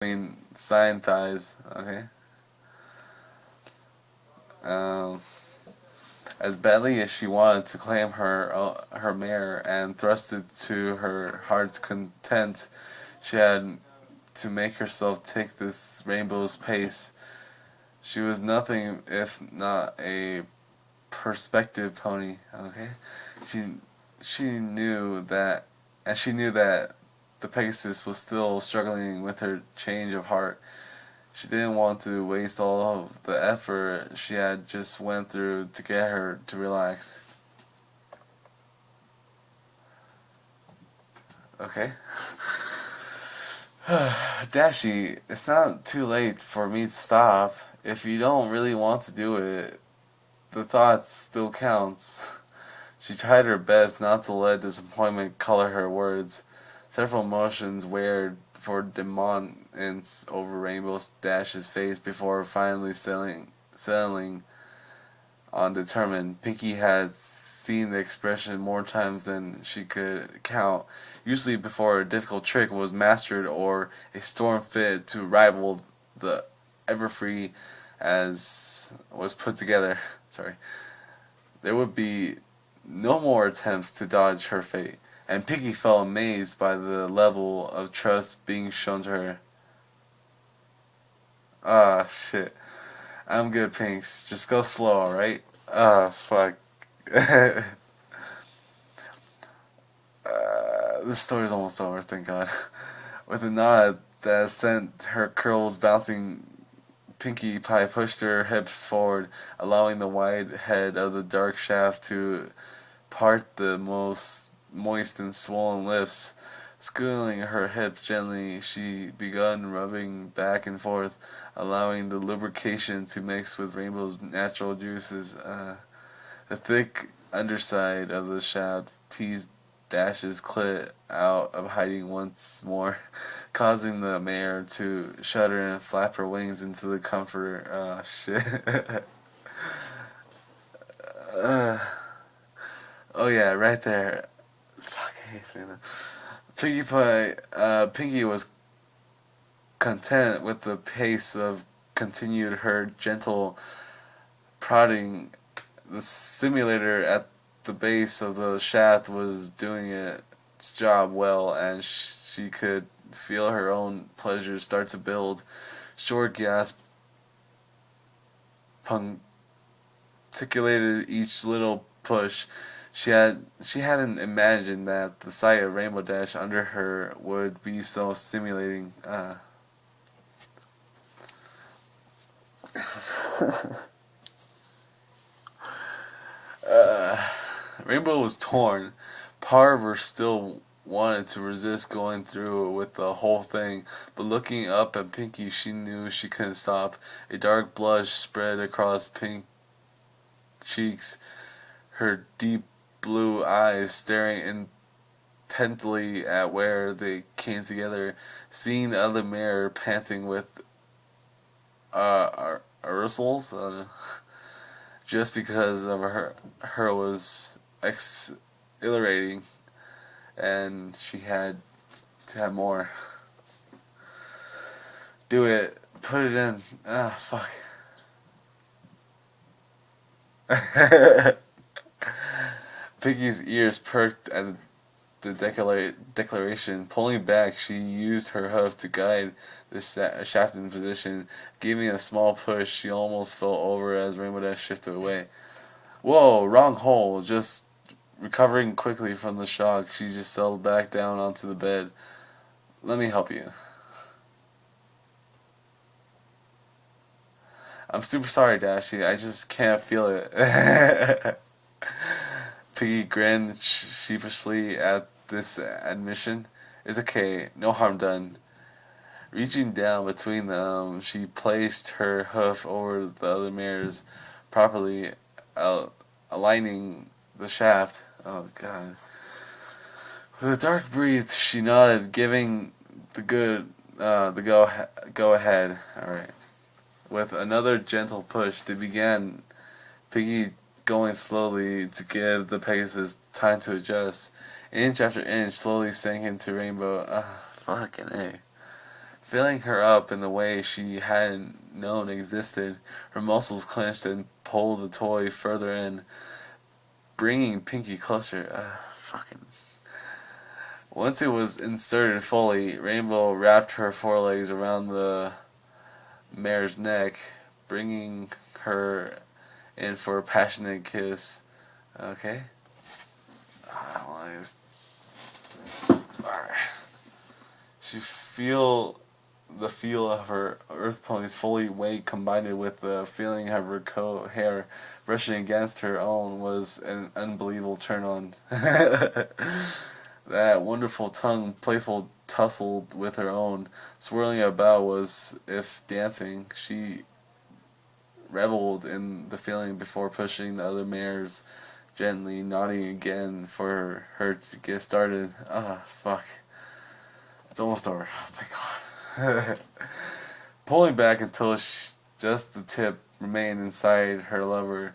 Sign thighs. Okay. Um, as badly as she wanted to claim her mare and thrust it to her heart's content, she had to make herself take this rainbow's pace. She was nothing if not a perspective pony. Okay, she she knew that, and she knew that the Pegasus was still struggling with her change of heart. She didn't want to waste all of the effort she had just went through to get her to relax. Okay. Dashi, it's not too late for me to stop. If you don't really want to do it, the thought still counts. She tried her best not to let disappointment color her words. Several emotions weared for demonence over Rainbow Dash's face before finally settling on determined. Pinkie had seen the expression more times than she could count, usually before a difficult trick was mastered or a storm fit to rival the Everfree as was put together. Sorry. There would be no more attempts to dodge her fate, and Pinkie felt amazed by the level of trust being shown to her. Ah, shit. I'm good, Pinks. Just go slow, alright? Ah, fuck. This story's almost over, thank God. With a nod that sent her curls bouncing, Pinkie Pie pushed her hips forward, allowing the wide head of the dark shaft to part the most moist and swollen lips. Squealing her hips gently, she began rubbing back and forth, allowing the lubrication to mix with Rainbow's natural juices. The thick underside of the shaft teased Dash's clit out of hiding once more, causing the mare to shudder and flap her wings into the comforter. Oh, shit. uh, oh, yeah, right there. Fuck, I hate saying that. Pinkie was content with the pace of continued her gentle prodding. The simulator at the base of the shaft was doing its job well, and she could feel her own pleasure start to build. Short gasp punctuated each little push. She hadn't imagined that the sight of Rainbow Dash under her would be so stimulating. Rainbow was torn. Part of her still wanted to resist going through with the whole thing, but looking up at Pinkie, she knew she couldn't stop. A dark blush spread across pink cheeks, her deep blue eyes staring intently at where they came together, seeing the other mare panting with aerosols. Just because of her was exhilarating, and she had to have more. Do it. Put it in. Ah, fuck. Pinkie's ears perked at the declaration. Pulling back, she used her hoof to guide the shaft in position. Giving a small push, she almost fell over as Rainbow Dash shifted away. Whoa, wrong hole. Just recovering quickly from the shock, she just settled back down onto the bed. Let me help you. I'm super sorry, Dashy. I just can't feel it. Piggy grinned sheepishly at this admission. It's okay. No harm done. Reaching down between them, she placed her hoof over the other mare's, properly aligning the shaft. Oh, God. With a dark breath, she nodded, giving the go ahead. All right. With another gentle push, they began. Piggy going slowly to give the Pegasus time to adjust. Inch after inch slowly sank into Rainbow. Fucking A. filling her up in the way she hadn't known existed. Her muscles clenched and pulled the toy further in, bringing Pinkie closer. Fucking. Once it was inserted fully, Rainbow wrapped her forelegs around the mare's neck, bringing her in for a passionate kiss. Okay. Alright. She feel the feel of her earth pony's fully weight combined with the feeling of her hair brushing against her own was an unbelievable turn on. That wonderful tongue, playful tussled with her own, swirling about as if dancing. She reveled in the feeling before pushing the other mares gently, nodding again for her to get started. Fuck. It's almost over. Oh, thank God. Pulling back until just the tip remained inside her lover,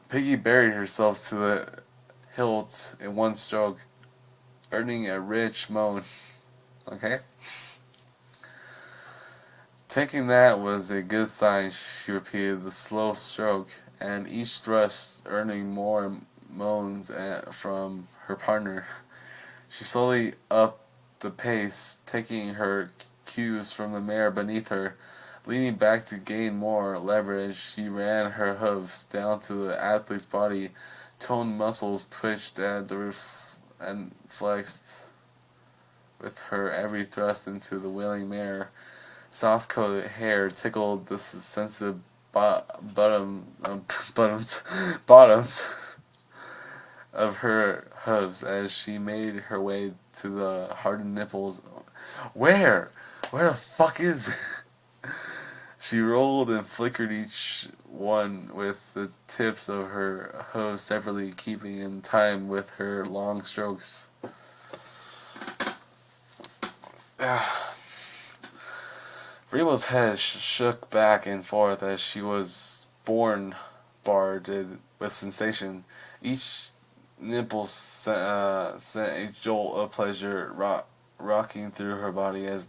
Piggy buried herself to the hilt in one stroke, earning a rich moan. Okay? Taking that was a good sign, she repeated the slow stroke, and each thrust earning more moans from her partner. She slowly upped the pace, taking her cues from the mare beneath her. Leaning back to gain more leverage, she ran her hooves down to the athlete's body. Toned muscles twitched at the roof and flexed with her every thrust into the wailing mare. Soft-coated hair tickled the sensitive bottoms of her hooves as she made her way to the hardened nipples. Where? Where the fuck is it? She rolled and flickered each one with the tips of her hooves separately, keeping in time with her long strokes. Rainbow's head shook back and forth as she was bombarded with sensation. Each nipple sent a jolt of pleasure rocking through her body as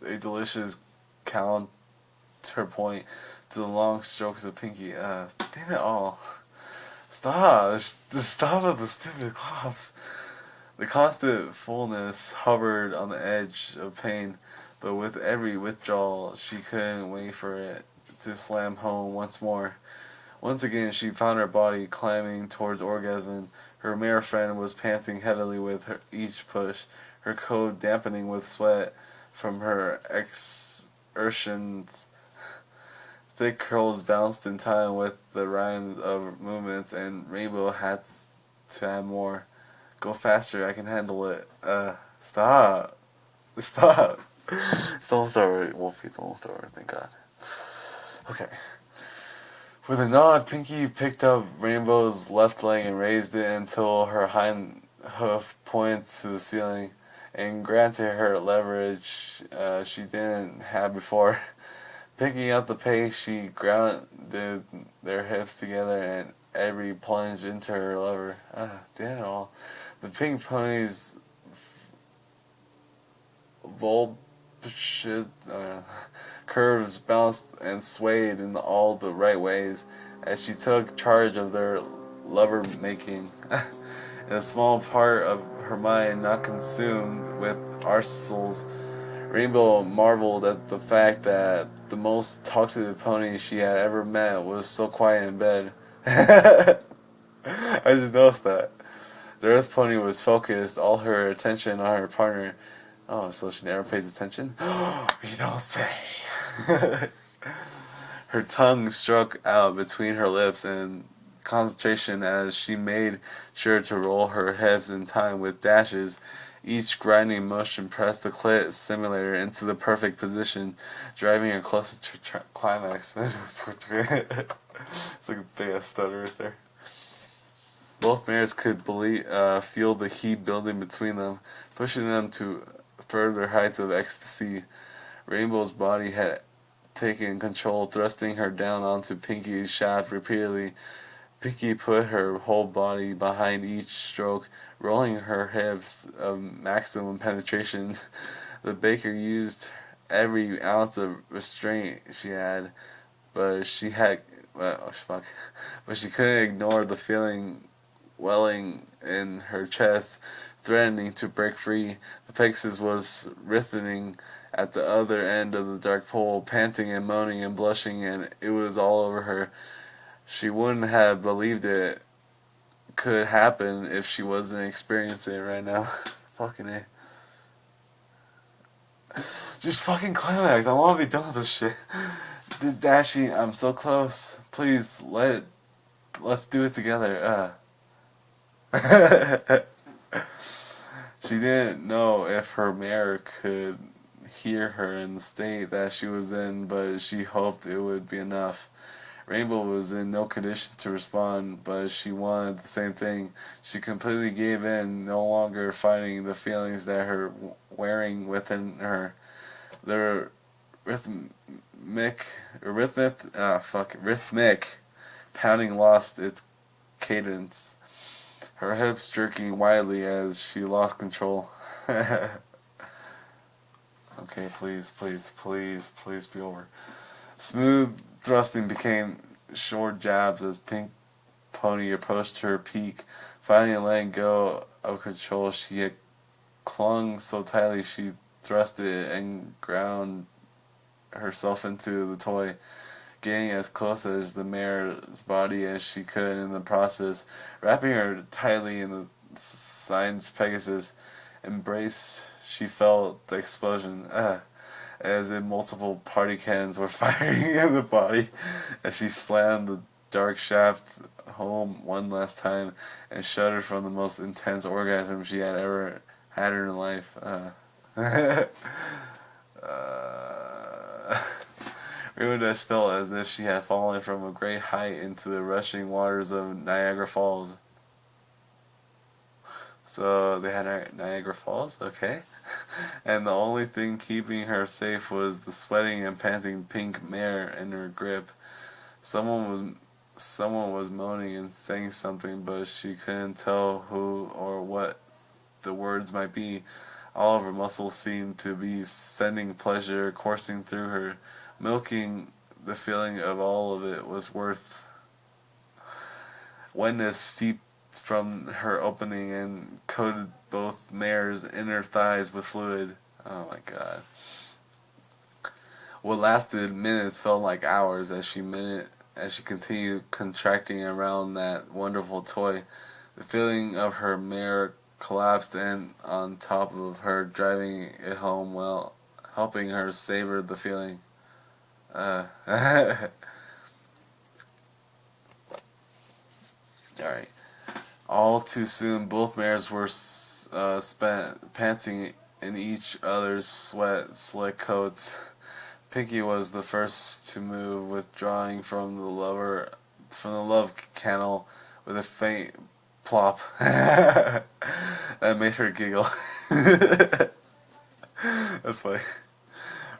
a delicious counterpoint to the long strokes of Pinkie. Damn it all. Stop. Just stop with the stupid coughs. The constant fullness hovered on the edge of pain, but with every withdrawal, she couldn't wait for it to slam home once more. Once again, she found her body climbing towards orgasm. Her mare friend was panting heavily with each push, her coat dampening with sweat from her exertions. Thick curls bounced in time with the rhymes of movements, and Rainbow had to add more. Go faster, I can handle it. Stop. Stop. It's almost over, Wolfie. It's almost over, thank God. Okay. With a nod, Pinkie picked up Rainbow's left leg and raised it until her hind hoof pointed to the ceiling, and granted her leverage she didn't have before. Picking up the pace, she grounded their hips together and every plunge into her lever. Damn it all. The pink pony's voluptuous curves bounced and swayed in all the right ways as she took charge of their lover making. In a small part of her mind not consumed with arsenals, Rainbow marveled at the fact that the most talkative pony she had ever met was so quiet in bed. I just noticed that. The Earth Pony was focused, all her attention on her partner. Oh, so she never pays attention? You don't say. Her tongue struck out between her lips in concentration as she made sure to roll her hips in time with dashes. Each grinding motion pressed the clit simulator into the perfect position, driving her closer to climax. It's like a big ass stutter right there. Both mares could feel the heat building between them, pushing them to further heights of ecstasy. Rainbow's body had taken control, thrusting her down onto Pinkie's shaft repeatedly. Pinkie put her whole body behind each stroke, rolling her hips of maximum penetration. The baker used every ounce of restraint she had, but she had, well, oh, fuck, but she couldn't ignore the feeling welling in her chest, threatening to break free. The Pegasus was writhing at the other end of the dark pole, panting and moaning and blushing, and it was all over her. She wouldn't have believed it could happen if she wasn't experiencing it right now. Fucking A. Just fucking climax. I want to be done with this shit. Dashi, I'm so close. Please, let's do it together. She didn't know if her mare could hear her in the state that she was in, but she hoped it would be enough. Rainbow was in no condition to respond, but she wanted the same thing. She completely gave in, no longer fighting the feelings that were wearing within her. The rhythmic pounding lost its cadence, her hips jerking wildly as she lost control. Okay, please be over. Smooth thrusting became short jabs as Pink Pony approached her peak. Finally letting go of control, she had clung so tightly she thrust it and ground herself into the toy, getting as close as the mare's body as she could in the process, wrapping her tightly in the signed Pegasus embrace. She felt the explosion, as if multiple party cannons were firing in the body, as she slammed the dark shaft home one last time and shuddered from the most intense orgasm she had ever had in her life. Rainbow felt as if she had fallen from a great height into the rushing waters of Niagara Falls. So they had Niagara Falls, okay. And the only thing keeping her safe was the sweating and panting pink mare in her grip. Someone was moaning and saying something, but she couldn't tell who or what the words might be. All of her muscles seemed to be sending pleasure coursing through her, milking the feeling of all of it was worth. Wetness seeped from her opening and coated both mares' inner thighs with fluid. Oh my god. What lasted minutes felt like hours as she continued contracting around that wonderful toy. The feeling of her mare collapsed and on top of her, driving it home while helping her savor the feeling. Alright. All too soon, both mares were panting in each other's slick coats. Pinkie was the first to move, withdrawing from the love canal with a faint plop that made her giggle. That's funny.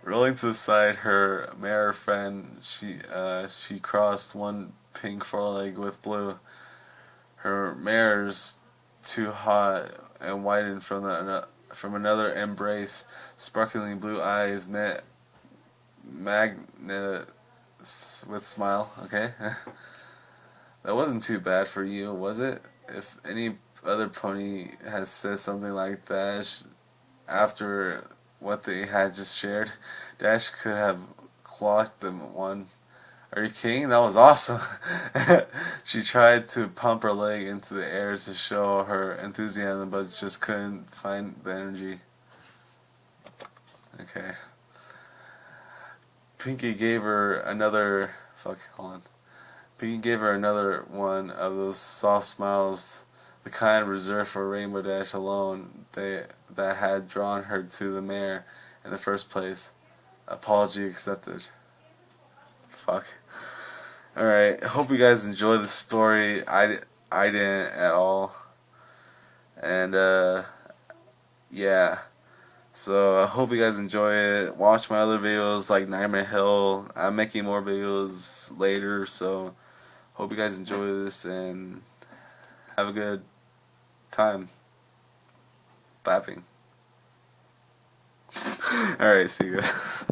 Rolling to the side, her mare friend, she crossed one pink foreleg with blue. Her mare's too hot and widened from another embrace. Sparkling blue eyes met Magnet with smile. Okay. That wasn't too bad for you, was it? If any other pony had said something like that after what they had just shared, Dash could have clocked them one. Are you kidding? That was awesome. She tried to pump her leg into the air to show her enthusiasm, but just couldn't find the energy. Okay. Pinkie gave her another. Pinkie gave her another one of those soft smiles, the kind reserved for Rainbow Dash alone, that had drawn her to the mare in the first place. Apology accepted. Fuck. Alright, I hope you guys enjoyed the story. I didn't at all. And, yeah. So, I hope you guys enjoy it. Watch my other videos like Nightmare Hill. I'm making more videos later, so hope you guys enjoy this and have a good time. Clapping. Alright, see you guys.